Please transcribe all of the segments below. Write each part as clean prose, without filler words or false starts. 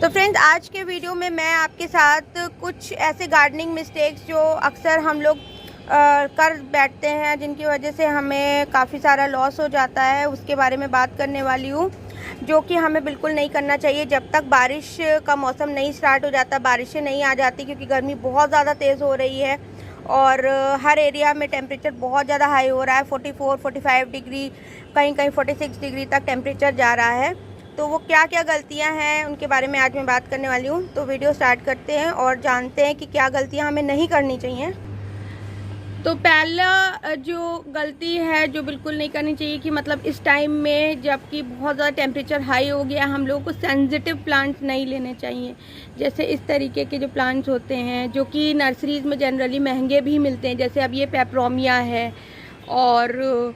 तो फ्रेंड्स, आज के वीडियो में मैं आपके साथ कुछ ऐसे गार्डनिंग मिस्टेक्स जो अक्सर हम लोग कर बैठते हैं, जिनकी वजह से हमें काफ़ी सारा लॉस हो जाता है, उसके बारे में बात करने वाली हूँ, जो कि हमें बिल्कुल नहीं करना चाहिए जब तक बारिश का मौसम नहीं स्टार्ट हो जाता, बारिशें नहीं आ जाती, क्योंकि गर्मी बहुत ज़्यादा तेज़ हो रही है और हर एरिया में टेम्परेचर बहुत ज़्यादा हाई हो रहा है। 44-45 डिग्री, कहीं कहीं 46 डिग्री तक टेम्परेचर जा रहा है। तो वो क्या क्या गलतियां हैं उनके बारे में आज मैं बात करने वाली हूँ। तो वीडियो स्टार्ट करते हैं और जानते हैं कि क्या गलतियां हमें नहीं करनी चाहिए। तो पहला जो गलती है जो बिल्कुल नहीं करनी चाहिए कि मतलब इस टाइम में जबकि बहुत ज़्यादा टेम्परेचर हाई हो गया, हम लोगों को सेंसिटिव प्लांट्स नहीं लेने चाहिए। जैसे इस तरीके के जो प्लांट्स होते हैं जो कि नर्सरीज़ में जनरली महंगे भी मिलते हैं, जैसे अब ये पेपरोमिया है और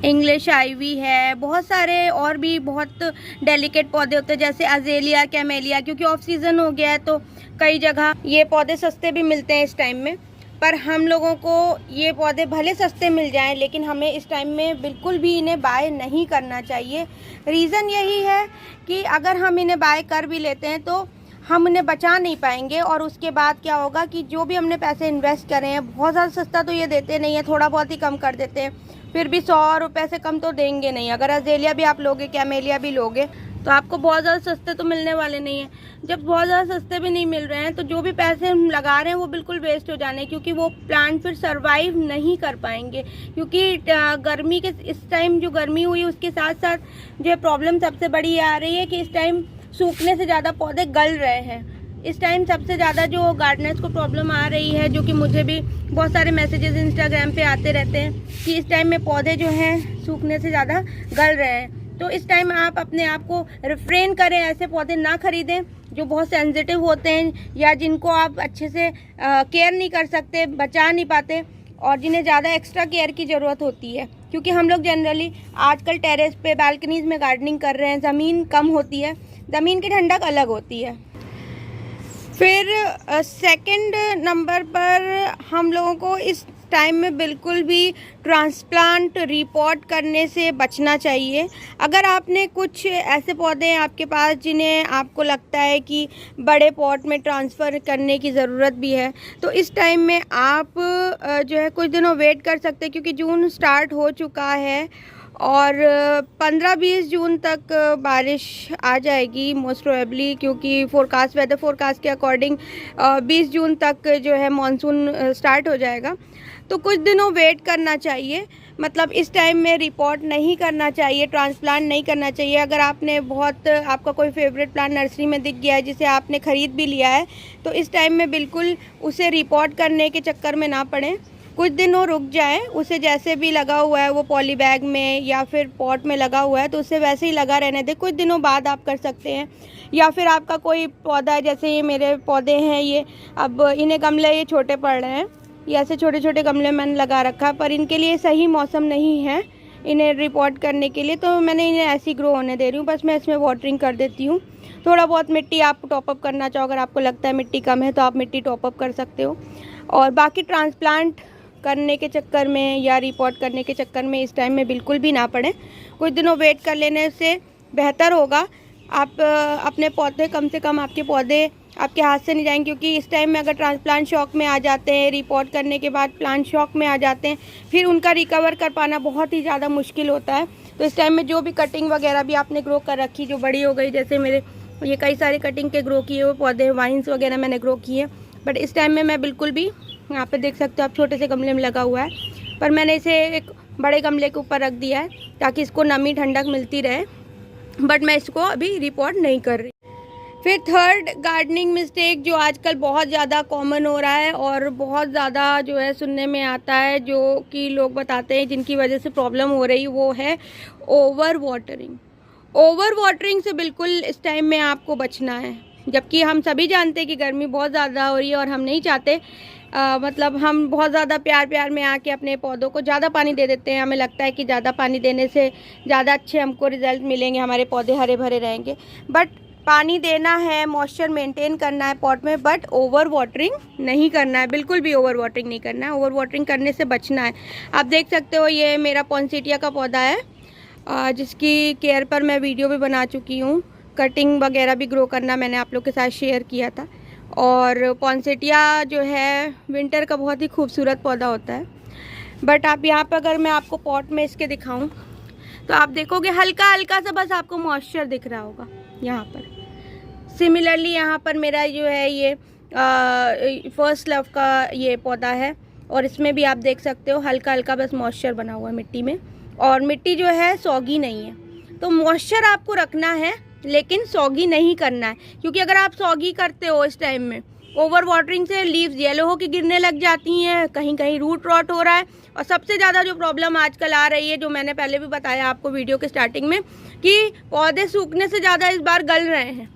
इंग्लिश आइवी है, बहुत सारे और भी बहुत डेलिकेट पौधे होते हैं जैसे अजेलिया, कैमेलिया। क्योंकि ऑफ सीज़न हो गया है तो कई जगह ये पौधे सस्ते भी मिलते हैं इस टाइम में, पर हम लोगों को ये पौधे भले सस्ते मिल जाएं लेकिन हमें इस टाइम में बिल्कुल भी इन्हें बाय नहीं करना चाहिए। रीज़न यही है कि अगर हम इन्हें बाय कर भी लेते हैं तो हम उन्हें बचा नहीं पाएंगे और उसके बाद क्या होगा कि जो भी हमने पैसे इन्वेस्ट करे हैं, बहुत ज़्यादा सस्ता तो ये देते नहीं है, थोड़ा बहुत ही कम कर देते हैं, फिर भी 100 रुपये से कम तो देंगे नहीं। अगर अजेलिया भी आप लोगे, कैमेलिया भी लोगे, तो आपको बहुत ज़्यादा सस्ते तो मिलने वाले नहीं हैं। जब बहुत ज़्यादा सस्ते भी नहीं मिल रहे हैं तो जो भी पैसे हम लगा रहे हैं वो बिल्कुल वेस्ट हो जाने, क्योंकि वो प्लांट फिर सरवाइव नहीं कर पाएंगे। क्योंकि गर्मी के इस टाइम जो गर्मी हुई उसके साथ साथ जो प्रॉब्लम सबसे बड़ी आ रही है कि इस टाइम सूखने से ज़्यादा पौधे गल रहे हैं। इस टाइम सबसे ज़्यादा जो गार्डनर्स को प्रॉब्लम आ रही है, जो कि मुझे भी बहुत सारे मैसेजेस इंस्टाग्राम पे आते रहते हैं कि इस टाइम में पौधे जो हैं सूखने से ज़्यादा गल रहे हैं। तो इस टाइम आप अपने आप को रिफ्रेन करें, ऐसे पौधे ना खरीदें जो बहुत सेंसिटिव होते हैं या जिनको आप अच्छे से केयर नहीं कर सकते, बचा नहीं पाते और जिन्हें ज़्यादा एक्स्ट्रा केयर की ज़रूरत होती है। क्योंकि हम लोग जनरली आजकल टेरेस पे, बालकनीज़ में गार्डनिंग कर रहे हैं, ज़मीन कम होती है, ज़मीन की ठंडक अलग होती है। फिर सेकंड नंबर पर हम लोगों को इस टाइम में बिल्कुल भी ट्रांसप्लांट रिपोर्ट करने से बचना चाहिए। अगर आपने कुछ ऐसे पौधे हैं आपके पास जिन्हें आपको लगता है कि बड़े पॉट में ट्रांसफ़र करने की ज़रूरत भी है, तो इस टाइम में आप जो है कुछ दिनों वेट कर सकते हैं, क्योंकि जून स्टार्ट हो चुका है और 15-20 जून तक बारिश आ जाएगी मोस्ट प्रोबेबली, क्योंकि वेदर फोरकास्ट के अकॉर्डिंग 20 जून तक जो है मानसून स्टार्ट हो जाएगा। तो कुछ दिनों वेट करना चाहिए, मतलब इस टाइम में रिपोर्ट नहीं करना चाहिए, ट्रांसप्लांट नहीं करना चाहिए। अगर आपने आपका कोई फेवरेट प्लांट नर्सरी में दिख गया है जिसे आपने ख़रीद भी लिया है, तो इस टाइम में बिल्कुल उसे रिपोर्ट करने के चक्कर में ना पड़ें। कुछ दिनों रुक जाएं, उसे जैसे भी लगा हुआ है वो पॉली बैग में या फिर पॉट में लगा हुआ है तो उसे वैसे ही लगा रहने दें। कुछ दिनों बाद आप कर सकते हैं। या फिर आपका कोई पौधा है, जैसे ये मेरे पौधे हैं, ये अब इन्हें गमले ये छोटे पड़ रहे हैं, ये ऐसे छोटे छोटे गमले मैंने लगा रखा, पर इनके लिए सही मौसम नहीं है इन्हें रिपोर्ट करने के लिए, तो मैंने इन्हें ऐसी ग्रो होने दे रही हूँ। बस मैं इसमें वाटरिंग कर देती हूँ। थोड़ा बहुत मिट्टी आप टॉपअप करना चाहो, अगर आपको लगता है मिट्टी कम है तो आप मिट्टी टॉपअप कर सकते हो। और बाकी ट्रांसप्लांट करने के चक्कर में या रिपोर्ट करने के चक्कर में इस टाइम में बिल्कुल भी ना पड़ें। कुछ दिनों वेट कर लेने से बेहतर होगा। आप अपने पौधे, कम से कम आपके पौधे आपके हाथ से नहीं जाएंगे, क्योंकि इस टाइम में अगर ट्रांसप्लांट शॉक में आ जाते हैं, रिपोर्ट करने के बाद प्लांट शॉक में आ जाते हैं, फिर उनका रिकवर कर पाना बहुत ही ज़्यादा मुश्किल होता है। तो इस टाइम में जो भी कटिंग वगैरह भी आपने ग्रो कर रखी, जो बड़ी हो गई, जैसे मेरे ये कई सारे कटिंग के ग्रो किए हुए पौधे, वाइन्स वगैरह मैंने ग्रो किए, बट इस टाइम में मैं बिल्कुल भी, यहाँ पे देख सकते हो आप, छोटे से गमले में लगा हुआ है, पर मैंने इसे एक बड़े गमले के ऊपर रख दिया है ताकि इसको नमी ठंडक मिलती रहे, बट मैं इसको अभी रिपोर्ट नहीं कर रही। फिर थर्ड गार्डनिंग मिस्टेक जो आजकल बहुत ज़्यादा कॉमन हो रहा है और बहुत ज़्यादा जो है सुनने में आता है, जो कि लोग बताते हैं जिनकी वजह से प्रॉब्लम हो रही, वो है ओवर वाटरिंग। ओवर वाटरिंग से बिल्कुल इस टाइम में आपको बचना है, जबकि हम सभी जानते हैं कि गर्मी बहुत ज़्यादा हो रही है और हम नहीं चाहते, मतलब हम बहुत ज़्यादा प्यार में आके अपने पौधों को ज़्यादा पानी दे देते हैं। हमें लगता है कि ज़्यादा पानी देने से ज़्यादा अच्छे हमको रिजल्ट मिलेंगे, हमारे पौधे हरे भरे रहेंगे, बट पानी देना है, मॉइस्चर मेंटेन करना है पॉट में, बट ओवर वाटरिंग नहीं करना है, बिल्कुल भी ओवर वाटरिंग नहीं करना है। ओवर वाटरिंग करने से बचना है। आप देख सकते हो ये मेरा पॉन्सिटिया का पौधा है, जिसकी केयर पर मैं वीडियो भी बना चुकी हूँ। कटिंग वगैरह भी ग्रो करना मैंने आप लोग के साथ शेयर किया था। और पॉन्सेटिया जो है विंटर का बहुत ही खूबसूरत पौधा होता है। बट आप यहाँ पर अगर मैं आपको पॉट में इसके दिखाऊं तो आप देखोगे हल्का हल्का सा बस आपको मॉइस्चर दिख रहा होगा यहाँ पर। सिमिलरली यहाँ पर मेरा जो है ये फर्स्ट लव का ये पौधा है और इसमें भी आप देख सकते हो हल्का हल्का बस मॉइस्चर बना हुआ है मिट्टी में, और मिट्टी जो है सौगी नहीं है। तो मॉइस्चर आपको रखना है लेकिन सौगी नहीं करना है, क्योंकि अगर आप सौगी करते हो इस टाइम में ओवर वाटरिंग से लीव्स येलो होकर गिरने लग जाती हैं, कहीं कहीं रूट रॉट हो रहा है। और सबसे ज़्यादा जो प्रॉब्लम आजकल आ रही है, जो मैंने पहले भी बताया आपको वीडियो के स्टार्टिंग में, कि पौधे सूखने से ज़्यादा इस बार गल रहे हैं।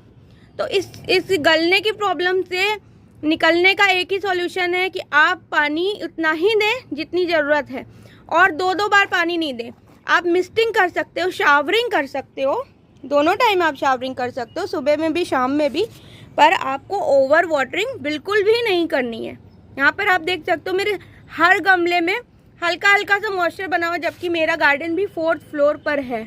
तो इस गलने की प्रॉब्लम से निकलने का एक ही सॉल्यूशन है कि आप पानी उतना ही दें जितनी ज़रूरत है, और 2-2 बार पानी नहीं दें। आप मिस्टिंग कर सकते हो, शावरिंग कर सकते हो, दोनों टाइम आप शावरिंग कर सकते हो, सुबह में भी शाम में भी, पर आपको ओवर वाटरिंग बिल्कुल भी नहीं करनी है। यहाँ पर आप देख सकते हो मेरे हर गमले में हल्का हल्का सा मॉइस्चर बना हुआ, जबकि मेरा गार्डन भी 4th फ्लोर पर है।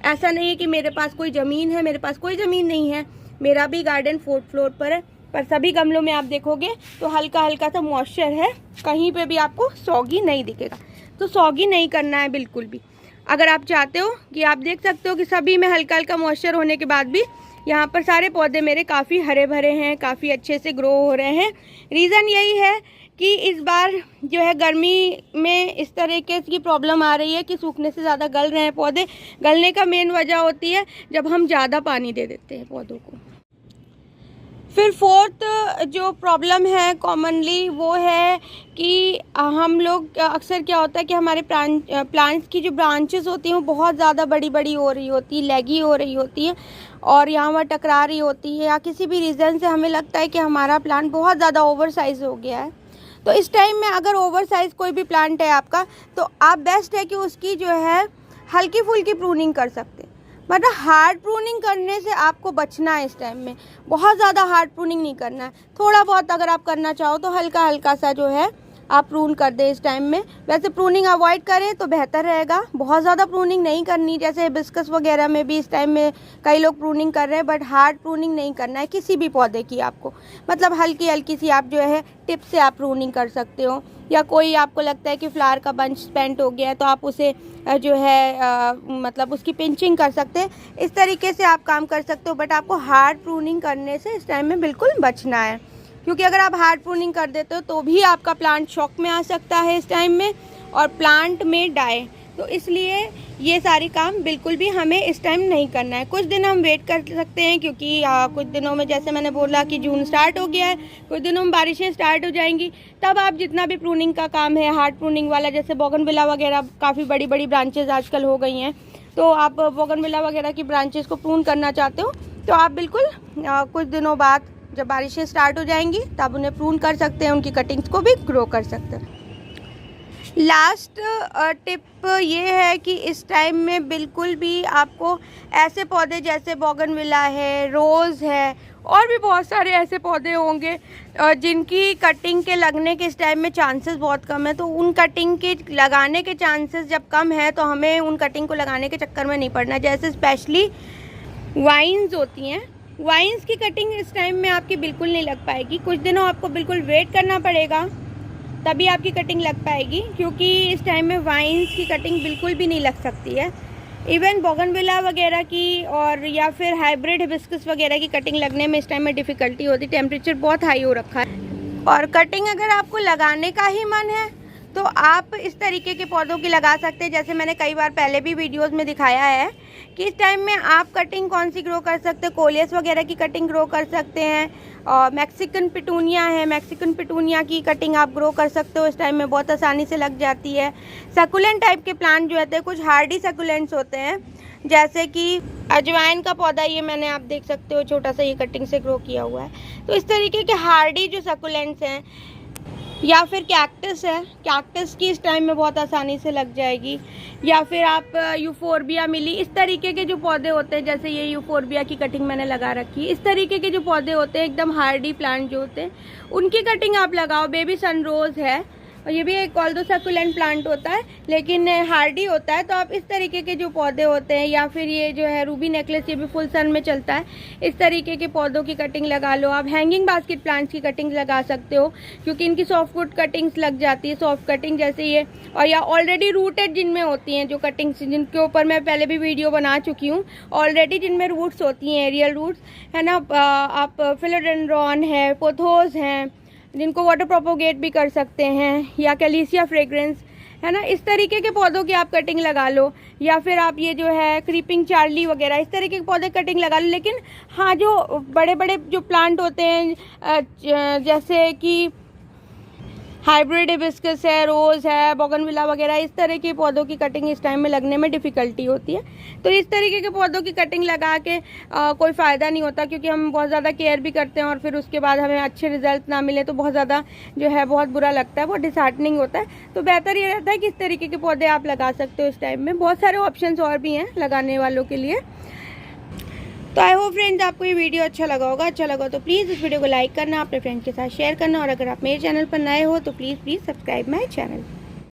ऐसा नहीं है कि मेरे पास कोई ज़मीन है, मेरे पास कोई ज़मीन नहीं है, मेरा भी गार्डन 4th फ्लोर पर है। पर सभी गमलों में आप देखोगे तो हल्का हल्का सा मॉइस्चर है, कहीं पे भी आपको सौगी नहीं दिखेगा। तो सौगी नहीं करना है बिल्कुल भी। अगर आप चाहते हो कि आप देख सकते हो कि सभी में हल्का हल्का मॉइस्चर होने के बाद भी यहाँ पर सारे पौधे मेरे काफ़ी हरे भरे हैं, काफ़ी अच्छे से ग्रो हो रहे हैं। रीज़न यही है कि इस बार जो है गर्मी में इस तरीके की प्रॉब्लम आ रही है कि सूखने से ज़्यादा गल रहे हैं पौधे। गलने का मेन वजह होती है जब हम ज़्यादा पानी दे देते हैं पौधों को। फिर 4th जो प्रॉब्लम है कॉमनली वो है कि हम लोग अक्सर क्या होता है कि हमारे प्लांट्स की जो ब्रांचेस होती हैं वो बहुत ज़्यादा बड़ी बड़ी हो रही होती है, लेगी हो रही होती हैं, और यहाँ वहाँ टकरा रही होती है, या किसी भी रीज़न से हमें लगता है कि हमारा प्लांट बहुत ज़्यादा ओवर साइज़ हो गया है। तो इस टाइम में अगर ओवर साइज़ कोई भी प्लांट है आपका, तो आप बेस्ट है कि उसकी जो है हल्की फुल्की प्रूनिंग कर सकते हैं। मतलब हार्ड प्रूनिंग करने से आपको बचना है इस टाइम में, बहुत ज़्यादा हार्ड प्रूनिंग नहीं करना है। थोड़ा बहुत अगर आप करना चाहो तो हल्का हल्का सा जो है आप प्रून कर दें इस टाइम में। वैसे प्रूनिंग अवॉइड करें तो बेहतर रहेगा, बहुत ज़्यादा प्रूनिंग नहीं करनी। जैसे हिबिस्कस वगैरह में भी इस टाइम में कई लोग प्रूनिंग कर रहे हैं, बट हार्ड प्रूनिंग नहीं करना है किसी भी पौधे की आपको। मतलब हल्की हल्की सी आप जो है टिप से आप प्रूनिंग कर सकते हो, या कोई आपको लगता है कि फ्लावर का बंच स्पेंट हो गया है तो आप उसे जो है मतलब उसकी पिंचिंग कर सकते हैं। इस तरीके से आप काम कर सकते हो, बट आपको हार्ड प्रूनिंग करने से इस टाइम में बिल्कुल बचना है, क्योंकि अगर आप हार्ड प्रूनिंग कर देते हो तो भी आपका प्लांट शॉक में आ सकता है इस टाइम में, और प्लांट में डाई। तो इसलिए ये सारी काम बिल्कुल भी हमें इस टाइम नहीं करना है। कुछ दिन हम वेट कर सकते हैं, क्योंकि कुछ दिनों में जैसे मैंने बोला कि जून स्टार्ट हो गया है, कुछ दिनों में बारिशें स्टार्ट हो जाएंगी, तब आप जितना भी प्रूनिंग का काम है हार्ड प्रूनिंग वाला, जैसे बोगनविला वगैरह काफ़ी बड़ी बड़ी ब्रांचेज आजकल हो गई हैं, तो आप बोगनविला वगैरह की ब्रांचेज़ को प्रून करना चाहते हो तो आप बिल्कुल कुछ दिनों बाद जब बारिशें स्टार्ट हो जाएंगी तब उन्हें प्रून कर सकते हैं, उनकी कटिंग्स को भी ग्रो कर सकते हैं। लास्ट टिप ये है कि इस टाइम में बिल्कुल भी आपको ऐसे पौधे जैसे बोगनविला है, रोज़ है, और भी बहुत सारे ऐसे पौधे होंगे जिनकी कटिंग के लगने के इस टाइम में चांसेस बहुत कम है। तो उन कटिंग के लगाने के चांसेस जब कम है तो हमें उन कटिंग को लगाने के चक्कर में नहीं पड़ना। जैसे स्पेशली वाइन्स होती हैं, वाइन्स की कटिंग इस टाइम में आपकी बिल्कुल नहीं लग पाएगी। कुछ दिनों आपको बिल्कुल वेट करना पड़ेगा, तभी आपकी कटिंग लग पाएगी, क्योंकि इस टाइम में वाइन्स की कटिंग बिल्कुल भी नहीं लग सकती है। इवन बोगनविला वगैरह की और या फिर हाइब्रिड हिबिस्कस वगैरह की कटिंग लगने में इस टाइम में डिफ़िकल्टी होती है, टेम्परेचर बहुत हाई हो रखा है। और कटिंग अगर आपको लगाने का ही मन है तो आप इस तरीके के पौधों की लगा सकते हैं। जैसे मैंने कई बार पहले भी वीडियोस में दिखाया है कि इस टाइम में आप कटिंग कौन सी ग्रो कर सकते हैं, कोलियस वगैरह की कटिंग ग्रो कर सकते हैं, और मैक्सिकन पिटूनिया है, मैक्सिकन पिटूनिया की कटिंग आप ग्रो कर सकते हो, इस टाइम में बहुत आसानी से लग जाती है। सकुलेंट टाइप के प्लांट जो होते हैं, कुछ हार्डी सकुलेंट्स होते हैं, जैसे कि अजवाइन का पौधा, ये मैंने आप देख सकते हो छोटा सा, ये कटिंग से ग्रो किया हुआ है। तो इस तरीके के हार्डी जो सकुलेंट्स हैं, या फिर कैक्टस है, कैक्टस की इस टाइम में बहुत आसानी से लग जाएगी, या फिर आप यूफोर्बिया मिली, इस तरीके के जो पौधे होते हैं, जैसे ये यूफोर्बिया की कटिंग मैंने लगा रखी है। इस तरीके के जो पौधे होते हैं एकदम हार्डी प्लांट जो होते हैं, उनकी कटिंग आप लगाओ। बेबी सनरोज है, और ये भी एक ऑल्दो सक्यूलेंट प्लांट होता है लेकिन हार्डी होता है। तो आप इस तरीके के जो पौधे होते हैं, या फिर ये जो है रूबी नेकलेस, ये भी फुल सन में चलता है, इस तरीके के पौधों की कटिंग लगा लो। आप हैंगिंग बास्केट प्लांट्स की कटिंग लगा सकते हो क्योंकि इनकी सॉफ्टवुड कटिंग्स लग जाती है, सॉफ्ट कटिंग जैसे ये, और या ऑलरेडी रूटेड जिनमें होती हैं जो कटिंग्स, जिनके ऊपर मैं पहले भी वीडियो बना चुकी हूँ, ऑलरेडी जिनमें रूट्स होती हैं, एरियल रूट्स है ना। आप फिलोडेंड्रॉन है, पोथोस हैं, जिनको वाटर प्रोपोगेट भी कर सकते हैं, या कैलिसिया फ्रेग्रेंस है ना, इस तरीके के पौधों की आप कटिंग लगा लो। या फिर आप ये जो है क्रीपिंग चार्ली वगैरह, इस तरीके के पौधे कटिंग लगा लो। लेकिन हाँ, जो बड़े बड़े जो प्लांट होते हैं जैसे कि हाइब्रिड हिबिस्कस है, रोज़ है, बोगनविला वगैरह, इस तरह के पौधों की कटिंग इस टाइम में लगने में डिफ़िकल्टी होती है। तो इस तरीके के पौधों की कटिंग लगा के कोई फ़ायदा नहीं होता, क्योंकि हम बहुत ज़्यादा केयर भी करते हैं और फिर उसके बाद हमें अच्छे रिजल्ट ना मिले तो बहुत ज़्यादा जो है बहुत बुरा लगता है, बहुत डिसहार्टनिंग होता है। तो बेहतर ये रहता है कि इस तरीके के पौधे आप लगा सकते हो इस टाइम में। बहुत सारे ऑप्शंस और भी हैं लगाने वालों के लिए। तो आई होप फ्रेंड्स आपको ये वीडियो अच्छा लगा होगा। अच्छा लगा तो प्लीज़ इस वीडियो को लाइक करना, अपने फ्रेंड्स के साथ शेयर करना, और अगर आप मेरे चैनल पर नए हो तो प्लीज़ सब्सक्राइब माय चैनल।